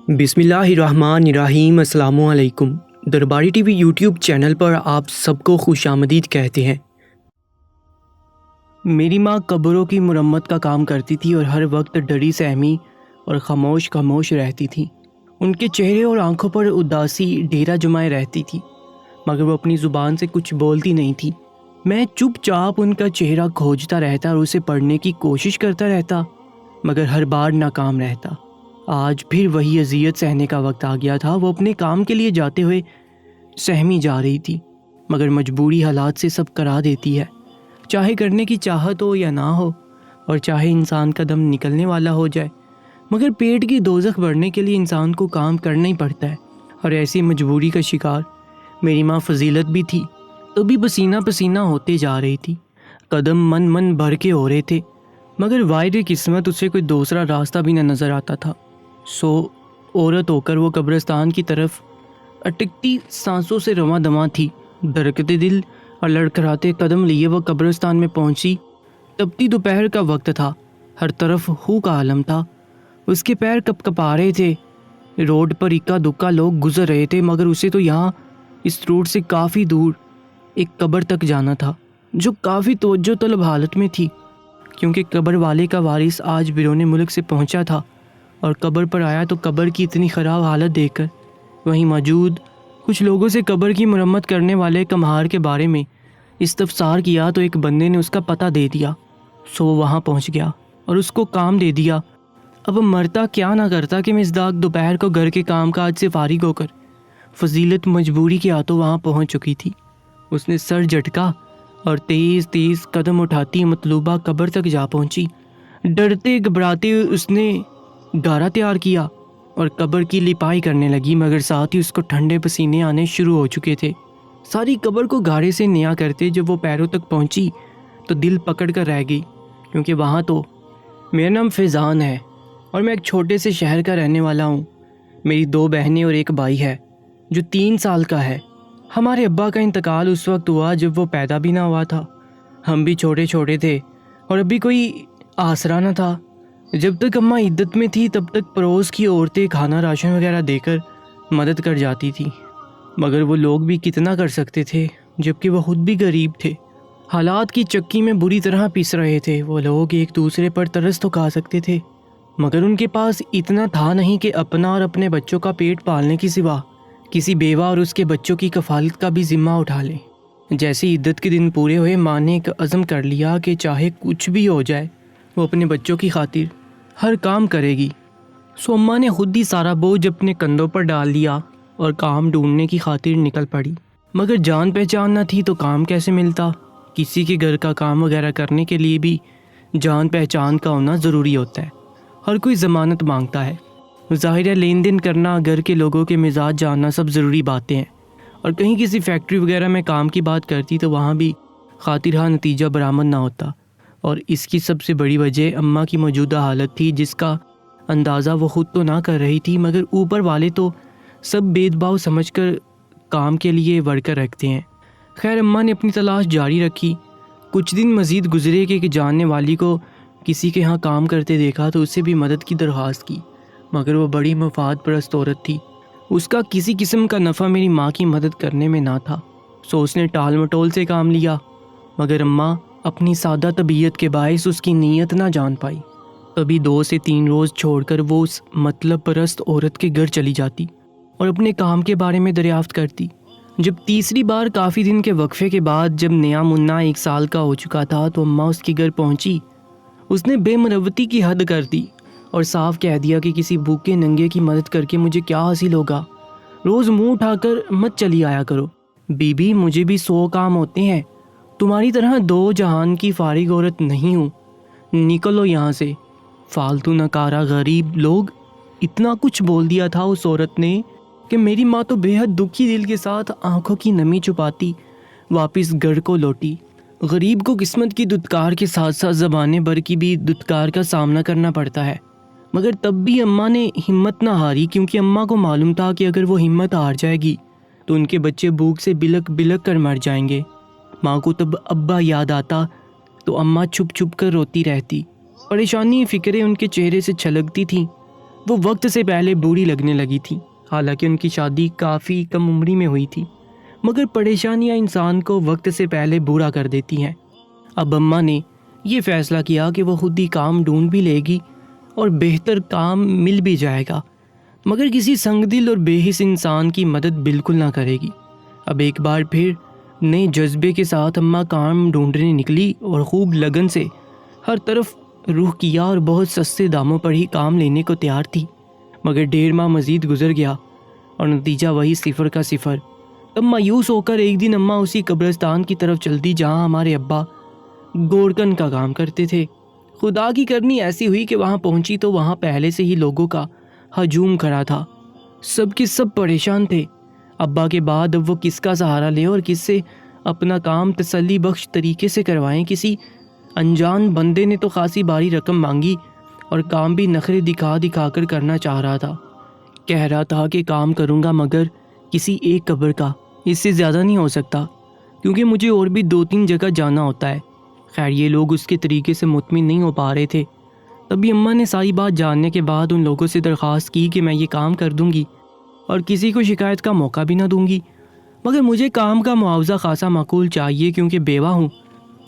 بسم اللہ الرحمن الرحیم۔ السلام علیکم۔ درباری ٹی وی یوٹیوب چینل پر آپ سب کو خوش آمدید کہتے ہیں۔ میری ماں قبروں کی مرمت کا کام کرتی تھی اور ہر وقت ڈری سہمی اور خاموش رہتی تھی۔ ان کے چہرے اور آنکھوں پر اداسی ڈیرا جمائے رہتی تھی، مگر وہ اپنی زبان سے کچھ بولتی نہیں تھی۔ میں چپ چاپ ان کا چہرہ کھوجتا رہتا اور اسے پڑھنے کی کوشش کرتا رہتا، مگر ہر بار ناکام رہتا۔ آج پھر وہی اذیت سہنے کا وقت آ گیا تھا۔ وہ اپنے کام کے لیے جاتے ہوئے سہمی جا رہی تھی، مگر مجبوری حالات سے سب کرا دیتی ہے، چاہے کرنے کی چاہت ہو یا نہ ہو، اور چاہے انسان کا دم نکلنے والا ہو جائے، مگر پیٹ کی دوزخ بڑھنے کے لیے انسان کو کام کرنا ہی پڑتا ہے۔ اور ایسی مجبوری کا شکار میری ماں فضیلت بھی تھی۔ تو بھی پسینہ پسینہ ہوتے جا رہی تھی، قدم من بھر کے ہو رہے تھے، مگر واحد قسمت اسے کوئی دوسرا راستہ بھی نہ نظر آتا تھا۔ سو عورت ہو کر وہ قبرستان کی طرف اٹکتی سانسوں سے رواں دواں تھی۔ دھڑکتے دل اور لڑکھڑاتے قدم لیے وہ قبرستان میں پہنچی۔ تپتی دوپہر کا وقت تھا، ہر طرف ہو کا عالم تھا، اس کے پیر کپ کپا رہے تھے۔ روڈ پر اکا دکا لوگ گزر رہے تھے، مگر اسے تو یہاں اس روڈ سے کافی دور ایک قبر تک جانا تھا، جو کافی توجہ طلب حالت میں تھی، کیونکہ قبر والے کا وارث آج بیرون ملک سے پہنچا تھا اور قبر پر آیا تو قبر کی اتنی خراب حالت دیکھ کر وہیں موجود کچھ لوگوں سے قبر کی مرمت کرنے والے کمہار کے بارے میں استفسار کیا تو ایک بندے نے اس کا پتہ دے دیا۔ سو وہ وہاں پہنچ گیا اور اس کو کام دے دیا۔ اب مرتا کیا نہ کرتا کہ مصداق دوپہر کو گھر کے کام کاج سے فارغ ہو کر فضیلت مجبوری کے ہاتھوں وہاں پہنچ چکی تھی۔ اس نے سر جھٹکا اور تیز قدم اٹھاتی مطلوبہ قبر تک جا پہنچی۔ ڈرتے گھبراتے اس نے گارا تیار کیا اور قبر کی لپائی کرنے لگی، مگر ساتھ ہی اس کو ٹھنڈے پسینے آنے شروع ہو چکے تھے۔ ساری قبر کو گارے سے نیا کرتے جب وہ پیروں تک پہنچی تو دل پکڑ کر رہ گئی، کیونکہ وہاں تو میرا نام فیضان ہے اور میں ایک چھوٹے سے شہر کا رہنے والا ہوں۔ میری 2 بہنیں اور ایک بھائی ہے جو 3 سال کا ہے۔ ہمارے ابا کا انتقال اس وقت ہوا جب وہ پیدا بھی نہ ہوا تھا۔ ہم بھی چھوٹے تھے اور ابھی کوئی آسرا نہ تھا۔ جب تک اماں عدت میں تھی تب تک پڑوس کی عورتیں کھانا راشن وغیرہ دے کر مدد کر جاتی تھی، مگر وہ لوگ بھی کتنا کر سکتے تھے جبکہ وہ خود بھی غریب تھے۔ حالات کی چکی میں بری طرح پس رہے تھے۔ وہ لوگ ایک دوسرے پر ترس تو کھا سکتے تھے، مگر ان کے پاس اتنا تھا نہیں کہ اپنا اور اپنے بچوں کا پیٹ پالنے کی سوا کسی بیوہ اور اس کے بچوں کی کفالت کا بھی ذمہ اٹھا لیں۔ جیسے عدت کے دن پورے ہوئے، ماں نے ایک عزم کر لیا کہ چاہے کچھ بھی ہو جائے وہ اپنے بچوں کی خاطر ہر کام کرے گی۔ سو اماں نے خود ہی سارا بوجھ اپنے کندھوں پر ڈال دیا اور کام ڈھونڈنے کی خاطر نکل پڑی۔ مگر جان پہچان نہ تھی تو کام کیسے ملتا؟ کسی کے گھر کا کام وغیرہ کرنے کے لیے بھی جان پہچان کا ہونا ضروری ہوتا ہے۔ ہر کوئی ضمانت مانگتا ہے، ظاہر ہے لین دین کرنا، گھر کے لوگوں کے مزاج جاننا سب ضروری باتیں ہیں۔ اور کہیں کسی فیکٹری وغیرہ میں کام کی بات کرتی تو وہاں بھی خاطرہ نتیجہ برآمد نہ ہوتا، اور اس کی سب سے بڑی وجہ اماں کی موجودہ حالت تھی، جس کا اندازہ وہ خود تو نہ کر رہی تھی، مگر اوپر والے تو سب بید باؤ سمجھ کر کام کے لیے ورکر رکھتے ہیں۔ خیر اماں نے اپنی تلاش جاری رکھی۔ کچھ دن مزید گزرے کہ جاننے والی کو کسی کے ہاں کام کرتے دیکھا تو اس سے بھی مدد کی درخواست کی، مگر وہ بڑی مفاد پرست عورت تھی، اس کا کسی قسم کا نفع میری ماں کی مدد کرنے میں نہ تھا۔ سو اس نے ٹال مٹول سے کام لیا، مگر اماں اپنی سادہ طبیعت کے باعث اس کی نیت نہ جان پائی۔ کبھی 2 سے 3 روز چھوڑ کر وہ اس مطلب پرست عورت کے گھر چلی جاتی اور اپنے کام کے بارے میں دریافت کرتی۔ جب تیسری بار کافی دن کے وقفے کے بعد جب نیا منا 1 سال کا ہو چکا تھا تو اماں اس کے گھر پہنچی۔ اس نے بے مروتی کی حد کر دی اور صاف کہہ دیا کہ کسی بھوکے ننگے کی مدد کر کے مجھے کیا حاصل ہوگا، روز منہ اٹھا کر مت چلی آیا کرو۔ بی بی مجھے بھی 100 کام ہوتے ہیں، تمہاری طرح 2 جہان کی فارغ عورت نہیں ہوں، نکلو یہاں سے، فالتو نکارا غریب لوگ۔ اتنا کچھ بول دیا تھا اس عورت نے کہ میری ماں تو بے حد دکھی دل کے ساتھ آنکھوں کی نمی چھپاتی واپس گھر کو لوٹی۔ غریب کو قسمت کی دھتکار کے ساتھ ساتھ زبانے بھر کی بھی دھتکار کا سامنا کرنا پڑتا ہے، مگر تب بھی اماں نے ہمت نہ ہاری، کیونکہ اماں کو معلوم تھا کہ اگر وہ ہمت ہار جائے گی تو ان کے بچے بھوک سے بلک بلک کر مر جائیں گے۔ ماں کو تب ابا یاد آتا تو اماں چھپ چھپ کر روتی رہتی۔ پریشانی فکریں ان کے چہرے سے چھلکتی تھیں، وہ وقت سے پہلے بوڑھی لگنے لگی تھی، حالانکہ ان کی شادی کافی کم عمری میں ہوئی تھی، مگر پریشانیاں انسان کو وقت سے پہلے بوڑھا کر دیتی ہیں۔ اب اماں نے یہ فیصلہ کیا کہ وہ خود ہی کام ڈھونڈ بھی لے گی اور بہتر کام مل بھی جائے گا، مگر کسی سنگ دل اور بے حس انسان کی مدد بالکل نہ کرے گی۔ اب ایک بار پھر نئے جذبے کے ساتھ اماں کام ڈھونڈنے نکلی اور خوب لگن سے ہر طرف رخ کیا اور بہت سستے داموں پر ہی کام لینے کو تیار تھی، مگر 1.5 ماہ مزید گزر گیا اور نتیجہ وہی 0 کا 0۔ تب مایوس ہو کر ایک دن اماں اسی قبرستان کی طرف چلتی جہاں ہمارے ابا گورکن کا کام کرتے تھے۔ خدا کی کرنی ایسی ہوئی کہ وہاں پہنچی تو وہاں پہلے سے ہی لوگوں کا ہجوم کھڑا تھا، سب کے سب پریشان تھے۔ ابا کے بعد اب وہ کس کا سہارا لے اور کس سے اپنا کام تسلی بخش طریقے سے کروائیں؟ کسی انجان بندے نے تو خاصی باری رقم مانگی اور کام بھی نخرے دکھا دکھا کر کرنا چاہ رہا تھا، کہہ رہا تھا کہ کام کروں گا مگر کسی ایک قبر کا، اس سے زیادہ نہیں ہو سکتا کیونکہ مجھے اور بھی 2-3 جگہ جانا ہوتا ہے۔ خیر یہ لوگ اس کے طریقے سے مطمئن نہیں ہو پا رہے تھے۔ تبھی اماں نے ساری بات جاننے کے بعد ان لوگوں سے درخواست کی کہ میں یہ کام کر دوں گی اور کسی کو شکایت کا موقع بھی نہ دوں گی، مگر مجھے کام کا معاوضہ خاصا معقول چاہیے کیونکہ بیوہ ہوں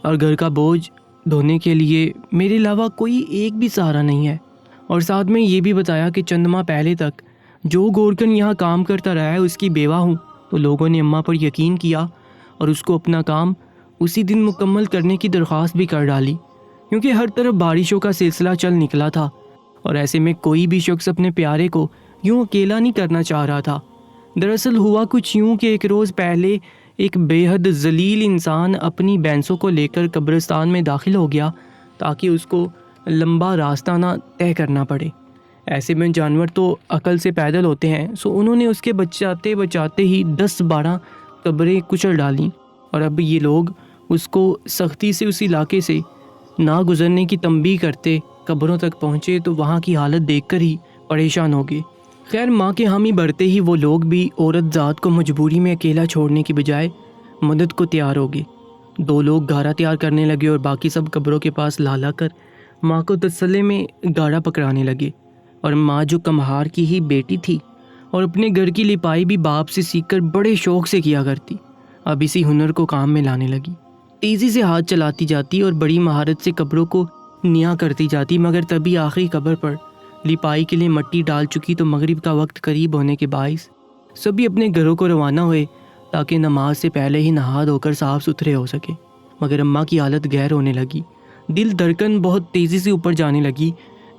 اور گھر کا بوجھ ڈھونے کے لیے میرے علاوہ کوئی ایک بھی سہارا نہیں ہے۔ اور ساتھ میں یہ بھی بتایا کہ چند ماہ پہلے تک جو گورکن یہاں کام کرتا رہا ہے اس کی بیوہ ہوں۔ تو لوگوں نے اماں پر یقین کیا اور اس کو اپنا کام اسی دن مکمل کرنے کی درخواست بھی کر ڈالی، کیونکہ ہر طرف بارشوں کا سلسلہ چل نکلا تھا اور ایسے میں کوئی بھی شخص اپنے پیارے کو یوں اکیلا نہیں کرنا چاہ رہا تھا۔ دراصل ہوا کچھ یوں کہ ایک روز پہلے ایک بے حد ذلیل انسان اپنی بینسوں کو لے کر قبرستان میں داخل ہو گیا تاکہ اس کو لمبا راستہ نہ طے کرنا پڑے۔ ایسے میں جانور تو عقل سے پیدل ہوتے ہیں، سو انہوں نے اس کے بچاتے بچاتے ہی 10-12 قبریں کچل ڈالیں، اور اب یہ لوگ اس کو سختی سے اس علاقے سے نہ گزرنے کی تنبیہ کرتے قبروں تک پہنچے تو وہاں کی حالت دیکھ کر ہی پریشان ہو گئے۔ خیر ماں کے حامی بڑھتے ہی وہ لوگ بھی عورت ذات کو مجبوری میں اکیلا چھوڑنے کی بجائے مدد کو تیار ہو گئے۔ 2 لوگ گھاڑا تیار کرنے لگے اور باقی سب قبروں کے پاس لا کر ماں کو تسلے میں گاڑا پکڑانے لگے، اور ماں جو کمہار کی ہی بیٹی تھی اور اپنے گھر کی لپائی بھی باپ سے سیکھ کر بڑے شوق سے کیا کرتی، اب اسی ہنر کو کام میں لانے لگی۔ تیزی سے ہاتھ چلاتی جاتی اور بڑی مہارت سے قبروں کو نیا کرتی جاتی، مگر تبھی آخری قبر پر لپائی کے لیے مٹی ڈال چکی تو مغرب کا وقت قریب ہونے کے باعث سبھی اپنے گھروں کو روانہ ہوئے تاکہ نماز سے پہلے ہی نہا دھو کر صاف ستھرے ہو سکے۔ مگر اماں کی حالت گہر ہونے لگی، دل دھڑکن بہت تیزی سے اوپر جانے لگی،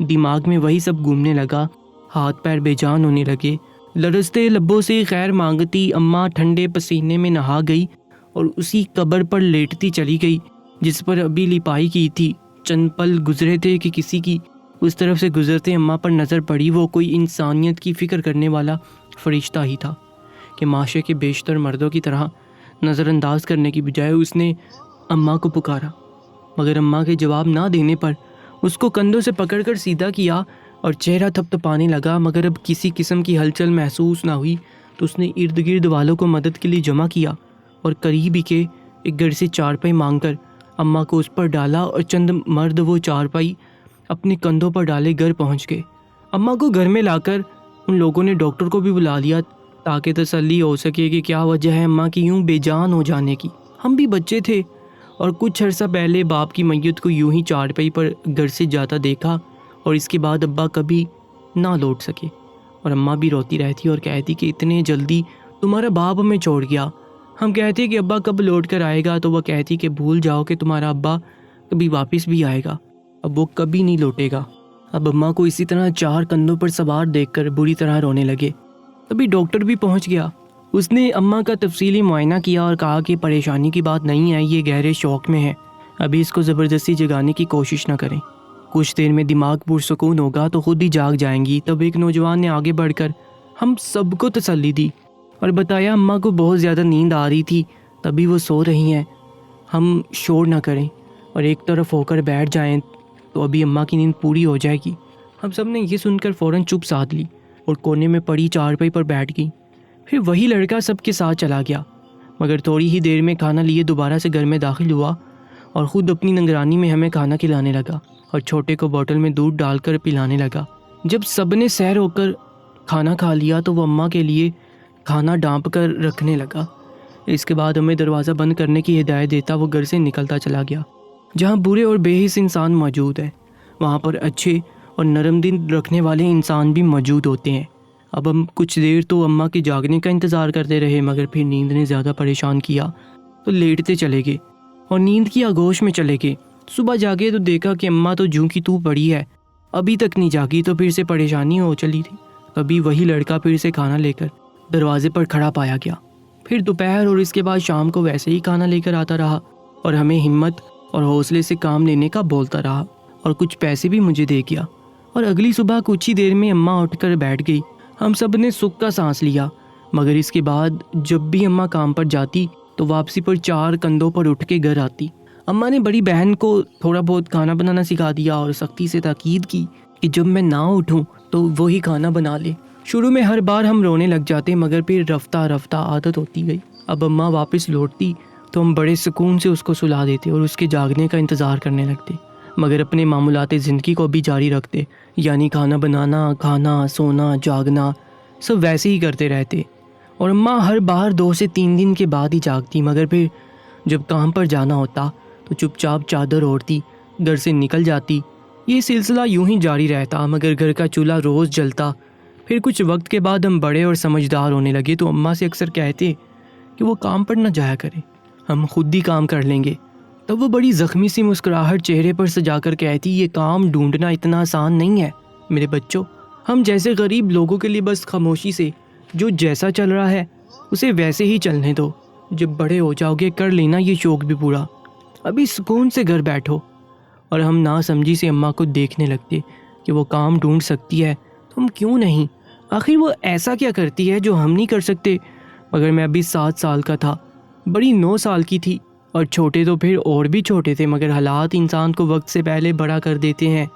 دماغ میں وہی سب گھومنے لگا، ہاتھ پیر بے جان ہونے لگے۔ لرزتے لبوں سے خیر مانگتی اماں ٹھنڈے پسینے میں نہا گئی اور اسی قبر پر لیٹتی چلی گئی جس پر ابھی لپائی کی تھی۔ چند پل گزرے تھے کہ کسی کی اس طرف سے گزرتے اماں پر نظر پڑی۔ وہ کوئی انسانیت کی فکر کرنے والا فرشتہ ہی تھا کہ معاشرے کے بیشتر مردوں کی طرح نظر انداز کرنے کی بجائے اس نے اماں کو پکارا، مگر اماں کے جواب نہ دینے پر اس کو کندھوں سے پکڑ کر سیدھا کیا اور چہرہ تھپتھپانے لگا، مگر اب کسی قسم کی ہلچل محسوس نہ ہوئی تو اس نے ارد گرد والوں کو مدد کے لیے جمع کیا اور قریب ہی کے ایک گھر سے چارپائی مانگ کر اماں کو اس پر ڈالا، اور چند مرد وہ چارپائی اپنے کندھوں پر ڈالے گھر پہنچ گئے۔ اماں کو گھر میں لا کر ان لوگوں نے ڈاکٹر کو بھی بلا لیا تاکہ تسلی ہو سکے کہ کیا وجہ ہے اماں کی یوں بے جان ہو جانے کی۔ ہم بھی بچے تھے اور کچھ عرصہ پہلے باپ کی میت کو یوں ہی چارپائی پر گھر سے جاتا دیکھا، اور اس کے بعد ابا کبھی نہ لوٹ سکے، اور اماں بھی روتی رہتی اور کہتی کہ اتنے جلدی تمہارا باپ ہمیں چھوڑ گیا۔ ہم کہتے کہ ابا کب لوٹ کر آئے گا تو وہ کہتی کہ بھول جاؤ کہ تمہارا ابا کبھی واپس بھی آئے گا، اب وہ کبھی نہیں لوٹے گا۔ اب اماں کو اسی طرح 4 کندھوں پر سوار دیکھ کر بری طرح رونے لگے۔ تبھی ڈاکٹر بھی پہنچ گیا۔ اس نے اماں کا تفصیلی معائنہ کیا اور کہا کہ پریشانی کی بات نہیں ہے، یہ گہرے شوق میں ہے، ابھی اس کو زبردستی جگانے کی کوشش نہ کریں، کچھ دیر میں دماغ پرسکون ہوگا تو خود ہی جاگ جائیں گی۔ تب ایک نوجوان نے آگے بڑھ کر ہم سب کو تسلی دی اور بتایا اماں کو بہت زیادہ نیند آ رہی تھی، تبھی وہ سو رہی ہیں، ہم شور نہ کریں اور ایک طرف ہو کر بیٹھ جائیں تو ابھی اماں کی نیند پوری ہو جائے گی۔ ہم سب نے یہ سن کر فوراً چپ سادھ لی اور کونے میں پڑی چارپائی پر بیٹھ گئی۔ پھر وہی لڑکا سب کے ساتھ چلا گیا، مگر تھوڑی ہی دیر میں کھانا لیے دوبارہ سے گھر میں داخل ہوا اور خود اپنی نگرانی میں ہمیں کھانا کھلانے لگا اور چھوٹے کو بوتل میں دودھ ڈال کر پلانے لگا۔ جب سب نے سیر ہو کر کھانا کھا لیا تو وہ اماں کے لیے کھانا ڈانپ کر رکھنے لگا۔ اس کے بعد ہمیں دروازہ بند کرنے کی ہدایت دیتا وہ گھر سے نکلتا چلا گیا۔ جہاں برے اور بے حس انسان موجود ہیں وہاں پر اچھے اور نرم دل رکھنے والے انسان بھی موجود ہوتے ہیں۔ اب ہم کچھ دیر تو اماں کے جاگنے کا انتظار کرتے رہے، مگر پھر نیند نے زیادہ پریشان کیا تو لیٹتے چلے گئے اور نیند کی آغوش میں چلے گئے۔ صبح جاگے تو دیکھا کہ اماں تو جوں کی تو پڑی ہے، ابھی تک نہیں جاگی، تو پھر سے پریشانی ہو چلی تھی۔ کبھی وہی لڑکا پھر سے کھانا لے کر دروازے پر کھڑا پایا گیا، پھر دوپہر اور اس کے بعد شام کو ویسے ہی کھانا لے کر آتا رہا اور ہمیں ہمت اور حوصلے سے کام لینے کا بولتا رہا اور کچھ پیسے بھی مجھے دے گیا۔ اور اگلی صبح کچھ ہی دیر میں اماں اٹھ کر بیٹھ گئی۔ ہم سب نے سکھ کا سانس لیا، مگر اس کے بعد جب بھی اماں کام پر جاتی تو واپسی پر 4 کندھوں پر اٹھ کے گھر آتی۔ اماں نے بڑی بہن کو تھوڑا بہت کھانا بنانا سکھا دیا اور سختی سے تاکید کی کہ جب میں نہ اٹھوں تو وہی کھانا بنا لے۔ شروع میں ہر بار ہم رونے لگ جاتے، مگر پھر رفتہ رفتہ عادت ہوتی گئی۔ اب اماں واپس لوٹتی تو ہم بڑے سکون سے اس کو سلا دیتے اور اس کے جاگنے کا انتظار کرنے لگتے، مگر اپنے معمولات زندگی کو بھی جاری رکھتے، یعنی کھانا بنانا، کھانا، سونا، جاگنا سب ویسے ہی کرتے رہتے۔ اور اماں ہر بار 2 سے 3 دن کے بعد ہی جاگتی، مگر پھر جب کام پر جانا ہوتا تو چپ چاپ چادر اوڑھتی گھر سے نکل جاتی۔ یہ سلسلہ یوں ہی جاری رہتا، مگر گھر کا چولہا روز جلتا۔ پھر کچھ وقت کے بعد ہم بڑے اور سمجھدار ہونے لگے تو اماں سے اکثر کہتے کہ وہ کام پر نہ جایا کرے، ہم خود ہی کام کر لیں گے۔ تب وہ بڑی زخمی سی مسکراہٹ چہرے پر سجا کر کہتی، یہ کام ڈھونڈنا اتنا آسان نہیں ہے میرے بچوں، ہم جیسے غریب لوگوں کے لیے بس خاموشی سے جو جیسا چل رہا ہے اسے ویسے ہی چلنے دو، جب بڑے ہو جاؤ گے کر لینا یہ شوق بھی پورا، ابھی سکون سے گھر بیٹھو۔ اور ہم نا سمجھی سے اماں کو دیکھنے لگتے کہ وہ کام ڈھونڈ سکتی ہے تو ہم کیوں نہیں، آخر وہ ایسا کیا کرتی ہے جو ہم نہیں کر سکتے۔ مگر میں ابھی 7 سال کا تھا، بڑی 9 سال کی تھی، اور چھوٹے تو پھر اور بھی چھوٹے تھے، مگر حالات انسان کو وقت سے پہلے بڑا کر دیتے ہیں۔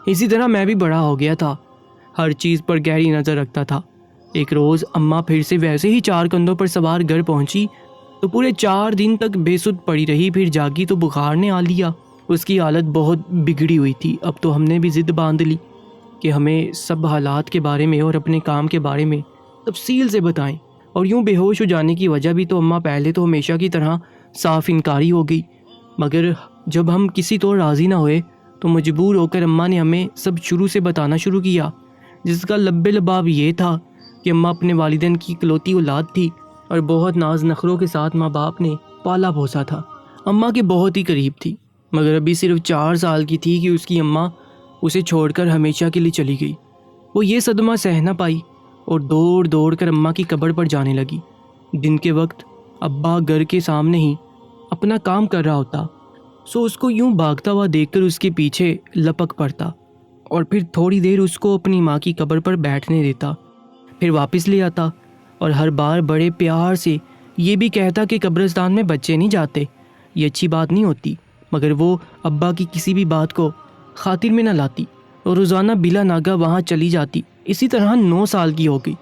اسی طرح میں بھی بڑا ہو گیا تھا، ہر چیز پر گہری نظر رکھتا تھا۔ ایک روز اماں پھر سے ویسے ہی 4 کندھوں پر سوار گھر پہنچی تو پورے 4 دن تک بے سدھ پڑی رہی، پھر جاگی تو بخار نے آ لیا۔ اس کی حالت بہت بگڑی ہوئی تھی۔ اب تو ہم نے بھی ضد باندھ لی کہ ہمیں سب حالات کے بارے میں اور اپنے کام کے بارے میں تفصیل سے بتائیں، اور یوں بے ہوش ہو جانے کی وجہ بھی تو اماں پہلے تو ہمیشہ کی طرح صاف انکاری ہو گئی، مگر جب ہم کسی طور راضی نہ ہوئے تو مجبور ہو کر اماں نے ہمیں سب شروع سے بتانا شروع کیا، جس کا لب لباب یہ تھا کہ اماں اپنے والدین کی اکلوتی اولاد تھی اور بہت ناز نخروں کے ساتھ ماں باپ نے پالا پوسا تھا۔ اماں کے بہت ہی قریب تھی، مگر ابھی صرف 4 سال کی تھی کہ اس کی اماں اسے چھوڑ کر ہمیشہ کے لیے چلی گئی۔ وہ یہ صدمہ سہ نہ پائی اور دوڑ دوڑ کر اماں کی قبر پر جانے لگی۔ دن کے وقت ابا گھر کے سامنے ہی اپنا کام کر رہا ہوتا، سو اس کو یوں بھاگتا ہوا دیکھ کر اس کے پیچھے لپک پڑتا اور پھر تھوڑی دیر اس کو اپنی ماں کی قبر پر بیٹھنے دیتا، پھر واپس لے آتا اور ہر بار بڑے پیار سے یہ بھی کہتا کہ قبرستان میں بچے نہیں جاتے، یہ اچھی بات نہیں ہوتی، مگر وہ ابا کی کسی بھی بات کو خاطر میں نہ لاتی اور روزانہ بلا ناگہ وہاں چلی جاتی۔ اسی طرح 9 سال کی ہو گئی۔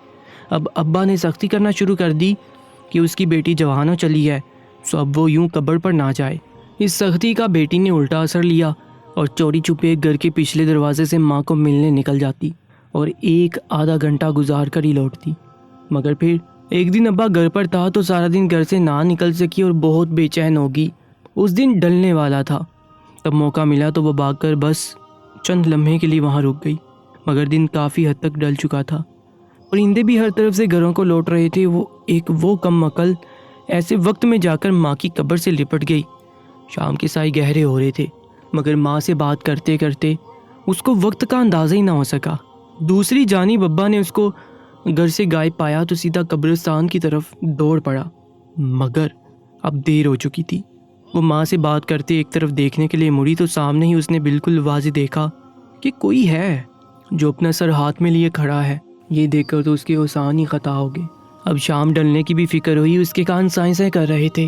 اب ابا نے سختی کرنا شروع کر دی کہ اس کی بیٹی جوان ہو چلی ہے، سو اب وہ یوں قبر پر نہ جائے۔ اس سختی کا بیٹی نے الٹا اثر لیا اور چوری چھپے گھر کے پچھلے دروازے سے ماں کو ملنے نکل جاتی اور 1-آدھا گھنٹہ گزار کر ہی لوٹتی۔ مگر پھر ایک دن ابا گھر پر تھا تو سارا دن گھر سے نہ نکل سکی اور بہت بے چین ہوگی۔ اس دن ڈلنے والا تھا، تب موقع ملا تو وہ بھاگ کر بس چند لمحے کے لیے وہاں رک گئی، مگر دن کافی حد تک ڈل چکا تھا، پرندے بھی ہر طرف سے گھروں کو لوٹ رہے تھے۔ وہ کم عقل ایسے وقت میں جا کر ماں کی قبر سے لپٹ گئی۔ شام کے سائے گہرے ہو رہے تھے، مگر ماں سے بات کرتے کرتے اس کو وقت کا اندازہ ہی نہ ہو سکا۔ دوسری جانب ابا نے اس کو گھر سے غائب پایا تو سیدھا قبرستان کی طرف دوڑ پڑا، مگر اب دیر ہو چکی تھی۔ وہ ماں سے بات کرتے ایک طرف دیکھنے کے لیے مڑی تو سامنے ہی اس نے بالکل واضح دیکھا کہ کوئی ہے جو اپنا سر ہاتھ میں لیے کھڑا ہے۔ یہ دیکھ کر تو اس کے اوسان ہی خطا ہو گئے۔ اب شام ڈلنے کی بھی فکر ہوئی، اس کے کان سائیں سائیں کر رہے تھے۔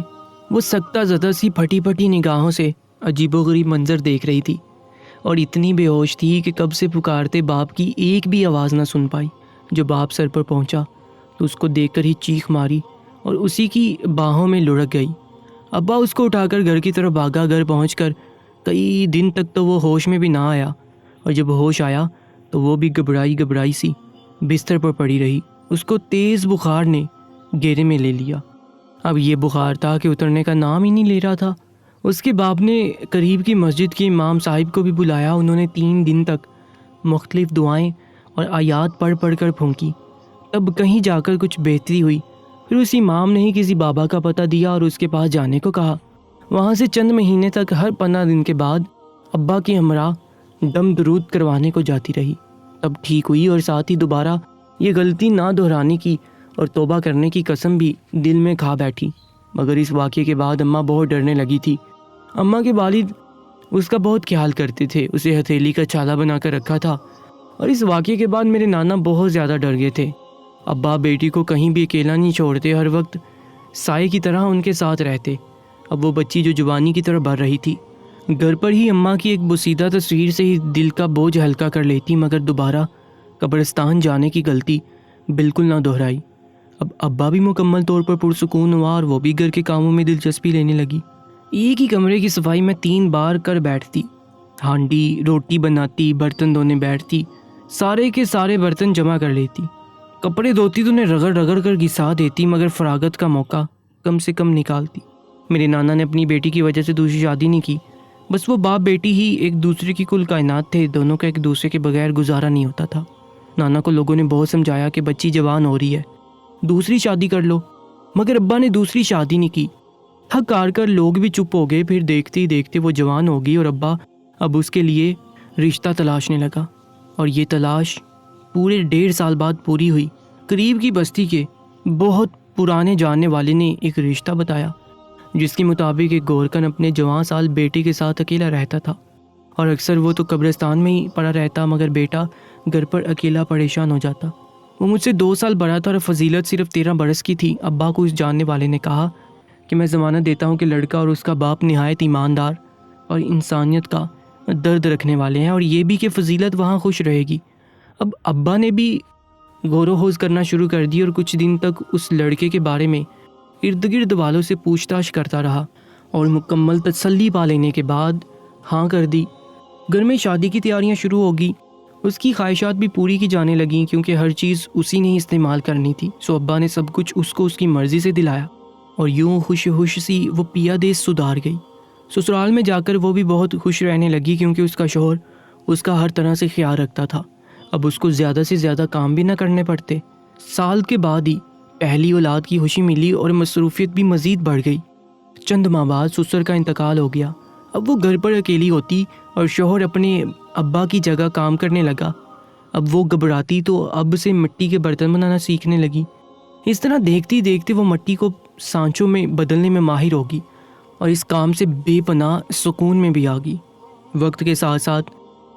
وہ سکتہ زدہ سی پھٹی پھٹی نگاہوں سے عجیب و غریب منظر دیکھ رہی تھی اور اتنی بے ہوش تھی کہ کب سے پکارتے باپ کی ایک بھی آواز نہ سن پائی۔ جب باپ سر پر پہنچا تو اس کو دیکھ کر ہی چیخ ماری اور اسی کی باہوں میں لڑک گئی۔ ابا اس کو اٹھا کر گھر کی طرف بھاگا۔ گھر پہنچ کر کئی دن تک تو وہ ہوش میں بھی نہ آیا، اور جب ہوش آیا تو وہ بھی گھبرائی سی بستر پر پڑی رہی۔ اس کو تیز بخار نے گھیرے میں لے لیا۔ اب یہ بخار تھا کہ اترنے کا نام ہی نہیں لے رہا تھا۔ اس کے باپ نے قریب کی مسجد کے امام صاحب کو بھی بلایا۔ انہوں نے 3 دن تک مختلف دعائیں اور آیات پڑھ کر پھونکی، تب کہیں جا کر کچھ بہتری ہوئی۔ پھر اس امام نے ہی کسی بابا کا پتہ دیا اور اس کے پاس جانے کو کہا۔ وہاں سے چند مہینے تک ہر 15 دن کے بعد ابا کے ہمراہ دم درود کروانے کو جاتی رہی، تب ٹھیک ہوئی اور ساتھ ہی دوبارہ یہ غلطی نہ دہرانے کی اور توبہ کرنے کی قسم بھی دل میں کھا بیٹھی۔ مگر اس واقعے کے بعد اماں بہت ڈرنے لگی تھی۔ اماں کے والد اس کا بہت خیال کرتے تھے، اسے ہتھیلی کا چھالا بنا کر رکھا تھا، اور اس واقعے کے بعد میرے نانا بہت زیادہ ڈر گئے تھے۔ ابا بیٹی کو کہیں بھی اکیلا نہیں چھوڑتے، ہر وقت سائے کی طرح ان کے ساتھ رہتے۔ اب وہ بچی جو جوانی کی طرف بڑھ رہی تھی، گھر پر ہی اماں کی ایک بوسیدہ تصویر سے ہی دل کا بوجھ ہلکا کر لیتی، مگر دوبارہ قبرستان جانے کی غلطی بالکل نہ دہرائی۔ اب ابا بھی مکمل طور پر پرسکون ہوا اور وہ بھی گھر کے کاموں میں دلچسپی لینے لگی۔ ایک ہی کمرے کی صفائی میں 3 بار کر بیٹھتی، ہانڈی روٹی بناتی، برتن دھونے بیٹھتی، سارے کے سارے برتن جمع کر لیتی، کپڑے دھوتی تو انہیں رگڑ رگڑ کر گھسا دیتی، مگر فراغت کا موقع کم سے کم نکالتی۔ میرے نانا نے اپنی بیٹی کی وجہ سے دوسری شادی نہیں کی، بس وہ باپ بیٹی ہی ایک دوسرے کی کل کائنات تھے، دونوں کا ایک دوسرے کے بغیر گزارا نہیں ہوتا تھا۔ نانا کو لوگوں نے بہت سمجھایا کہ بچی جوان ہو رہی ہے، دوسری شادی کر لو، مگر ابا نے دوسری شادی نہیں کی۔ تھک ہار کر لوگ بھی چپ ہو گئے۔ پھر دیکھتے ہی دیکھتے وہ جوان ہو گئی اور ابا اب اس کے لیے رشتہ تلاشنے لگا، اور یہ تلاش پورے 1.5 سال بعد پوری ہوئی۔ قریب کی بستی کے بہت پرانے جاننے والے نے ایک رشتہ بتایا، جس کے مطابق ایک گورکن اپنے جوان سال بیٹے کے ساتھ اکیلا رہتا تھا، اور اکثر وہ تو قبرستان میں ہی پڑا رہتا، مگر بیٹا گھر پر اکیلا پریشان ہو جاتا۔ وہ مجھ سے 2 سال بڑا تھا اور فضیلت صرف 13 برس کی تھی۔ ابا کو اس جاننے والے نے کہا کہ میں ضمانت دیتا ہوں کہ لڑکا اور اس کا باپ نہایت ایماندار اور انسانیت کا درد رکھنے والے ہیں، اور یہ بھی کہ فضیلت وہاں خوش رہے گی۔ اب ابا نے بھی غور و خوض کرنا شروع کر دی اور کچھ دن تک اس لڑکے کے بارے میں ارد گرد والوں سے پوچھ تاچھ کرتا رہا، اور مکمل تسلی پا لینے کے بعد ہاں کر دی۔ گھر میں شادی کی تیاریاں شروع ہوگی۔ اس کی خواہشات بھی پوری کی جانے لگیں، کیونکہ ہر چیز اسی نے استعمال کرنی تھی، سو ابا نے سب کچھ اس کو اس کی مرضی سے دلایا، اور یوں خوش سی وہ پیا دیس سدھار گئی۔ سسرال میں جا کر وہ بھی بہت خوش رہنے لگی، کیونکہ اس کا شوہر اس کا ہر طرح سے خیال رکھتا تھا۔ اب اس کو زیادہ سے زیادہ کام بھی نہ کرنے پڑتے۔ سال کے بعد ہی پہلی اولاد کی خوشی ملی اور مصروفیت بھی مزید بڑھ گئی۔ چند ماہ بعد سسر کا انتقال ہو گیا۔ اب وہ گھر پر اکیلی ہوتی اور شوہر اپنے ابا کی جگہ کام کرنے لگا۔ اب وہ گھبراتی تو اب سے مٹی کے برتن بنانا سیکھنے لگی۔ اس طرح دیکھتی دیکھتے وہ مٹی کو سانچوں میں بدلنے میں ماہر ہوگی، اور اس کام سے بے پناہ سکون میں بھی آ گئی۔ وقت کے ساتھ ساتھ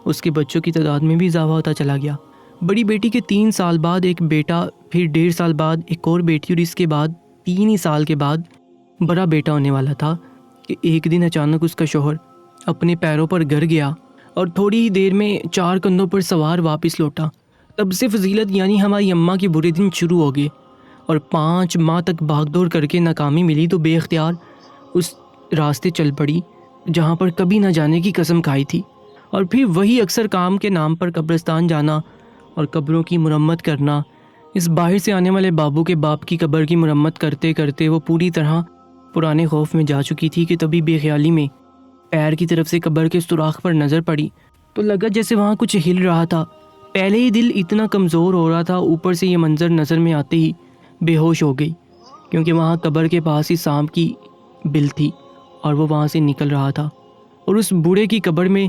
اس کے بچوں کی تعداد میں بھی اضافہ ہوتا چلا گیا۔ بڑی بیٹی کے 3 سال بعد ایک بیٹا، پھر 1.5 سال بعد ایک اور بیٹی، اور اس کے بعد 3 ہی سال کے بعد بڑا بیٹا ہونے والا تھا کہ ایک دن اچانک اس کا شوہر اپنے پیروں پر گھر گیا اور تھوڑی ہی دیر میں 4 کندھوں پر سوار واپس لوٹا۔ تب سے فضیلت یعنی ہماری اماں کے برے دن شروع ہو گئے، اور 5 ماہ تک بھاگ دوڑ کر کے ناکامی ملی تو بے اختیار اس راستے چل پڑی جہاں پر کبھی نہ جانے کی قسم کھائی تھی، اور پھر وہی اکثر کام کے نام پر قبرستان جانا اور قبروں کی مرمت کرنا۔ اس باہر سے آنے والے بابو کے باپ کی قبر کی مرمت کرتے کرتے وہ پوری طرح پرانے خوف میں جا چکی تھی کہ تبھی بے خیالی میں پیر کی طرف سے قبر کے سوراخ پر نظر پڑی تو لگا جیسے وہاں کچھ ہل رہا تھا۔ پہلے ہی دل اتنا کمزور ہو رہا تھا، اوپر سے یہ منظر نظر میں آتے ہی بے ہوش ہو گئی، کیونکہ وہاں قبر کے پاس ہی سانپ کی بل تھی اور وہ وہاں سے نکل رہا تھا اور اس بوڑھے کی قبر میں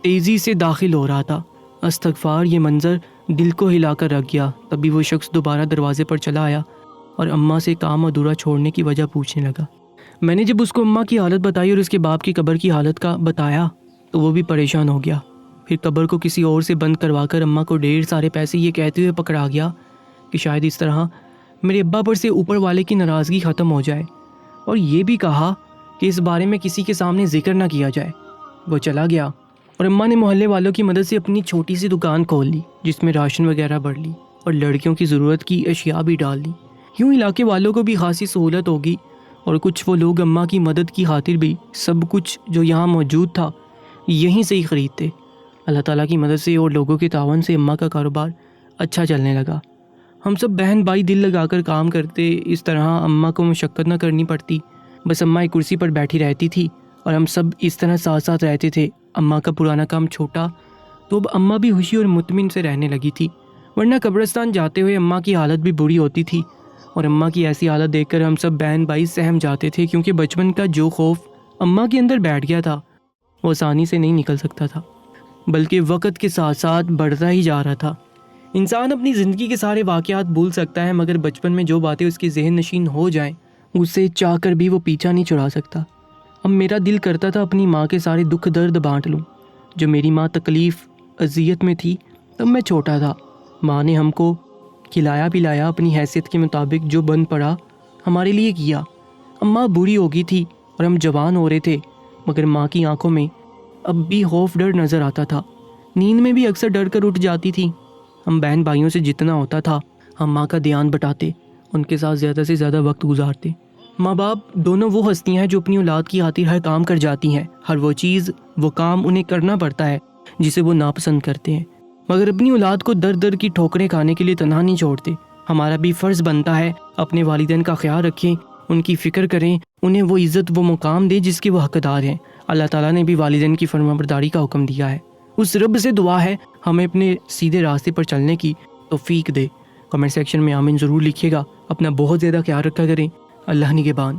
تیزی سے داخل ہو رہا تھا۔ استغفار، یہ منظر دل کو ہلا کر رکھ گیا۔ تبھی وہ شخص دوبارہ دروازے پر چلا آیا اور اماں سے کام ادھورا چھوڑنے کی وجہ پوچھنے لگا۔ میں نے جب اس کو اماں کی حالت بتائی اور اس کے باپ کی قبر کی حالت کا بتایا تو وہ بھی پریشان ہو گیا۔ پھر قبر کو کسی اور سے بند کروا کر اماں کو ڈھیر سارے پیسے یہ کہتے ہوئے پکڑا گیا کہ شاید اس طرح میرے ابا پر سے اوپر والے کی ناراضگی ختم ہو جائے، اور یہ بھی کہا کہ اس بارے میں کسی کے سامنے ذکر نہ کیا جائے۔ وہ چلا گیا اور اماں نے محلے والوں کی مدد سے اپنی چھوٹی سی دکان کھول لی، جس میں راشن وغیرہ بھر لی اور لڑکیوں کی ضرورت کی اشیاء بھی ڈال دی۔ یوں علاقے والوں کو بھی خاصی سہولت ہوگی، اور کچھ وہ لوگ اماں کی مدد کی خاطر بھی سب کچھ جو یہاں موجود تھا یہیں سے ہی خریدتے۔ اللہ تعالیٰ کی مدد سے اور لوگوں کے تعاون سے اماں کا کاروبار اچھا چلنے لگا۔ ہم سب بہن بھائی دل لگا کر کام کرتے، اس طرح اماں کو مشقت نہ کرنی پڑتی۔ بس اماں ایک کرسی پر بیٹھی رہتی تھی اور ہم سب اس طرح ساتھ ساتھ رہتے تھے۔ اماں کا پرانا کام چھوٹا تو اب اماں بھی خوشی اور مطمئن سے رہنے لگی تھی، ورنہ قبرستان جاتے ہوئے اماں کی حالت بھی بری ہوتی تھی، اور اماں کی ایسی حالت دیکھ کر ہم سب بہن بھائی سہم جاتے تھے، کیونکہ بچپن کا جو خوف اماں کے اندر بیٹھ گیا تھا وہ آسانی سے نہیں نکل سکتا تھا، بلکہ وقت کے ساتھ ساتھ بڑھتا ہی جا رہا تھا۔ انسان اپنی زندگی کے سارے واقعات بھول سکتا ہے، مگر بچپن میں جو باتیں اس کے ذہن نشین ہو جائیں اسے چاہ کر بھی وہ پیچھا نہیں چھڑا سکتا۔ اب میرا دل کرتا تھا اپنی ماں کے سارے دکھ درد بانٹ لوں۔ جب میری ماں تکلیف اذیت میں تھی تب میں چھوٹا تھا، ماں نے ہم کو کھلایا پلایا، اپنی حیثیت کے مطابق جو بن پڑا ہمارے لیے کیا۔ اماں بوڑھی ہو گئی تھی اور ہم جوان ہو رہے تھے، مگر ماں کی آنکھوں میں اب بھی خوف ڈر نظر آتا تھا، نیند میں بھی اکثر ڈر کر اٹھ جاتی تھی۔ ہم بہن بھائیوں سے جتنا ہوتا تھا ہم ماں کا دھیان بٹاتے، ان کے ساتھ زیادہ سے زیادہ وقت گزارتے۔ ماں باپ دونوں وہ ہستیاں ہیں جو اپنی اولاد کی خاطر ہر کام کر جاتی ہیں، ہر وہ چیز وہ کام انہیں کرنا پڑتا ہے جسے وہ ناپسند کرتے ہیں، مگر اپنی اولاد کو در در کی ٹھوکریں کھانے کے لیے تنہا نہیں چھوڑتے۔ ہمارا بھی فرض بنتا ہے اپنے والدین کا خیال رکھیں، ان کی فکر کریں، انہیں وہ عزت وہ مقام دیں جس کے وہ حقدار ہیں۔ اللہ تعالیٰ نے بھی والدین کی فرمانبرداری کا حکم دیا ہے۔ اس رب سے دعا ہے ہمیں اپنے سیدھے راستے پر چلنے کی توفیق دے۔ کمنٹ سیکشن میں آمین ضرور لکھیے گا۔ اپنا بہت زیادہ خیال رکھا کریں۔ اللہ نگہبان۔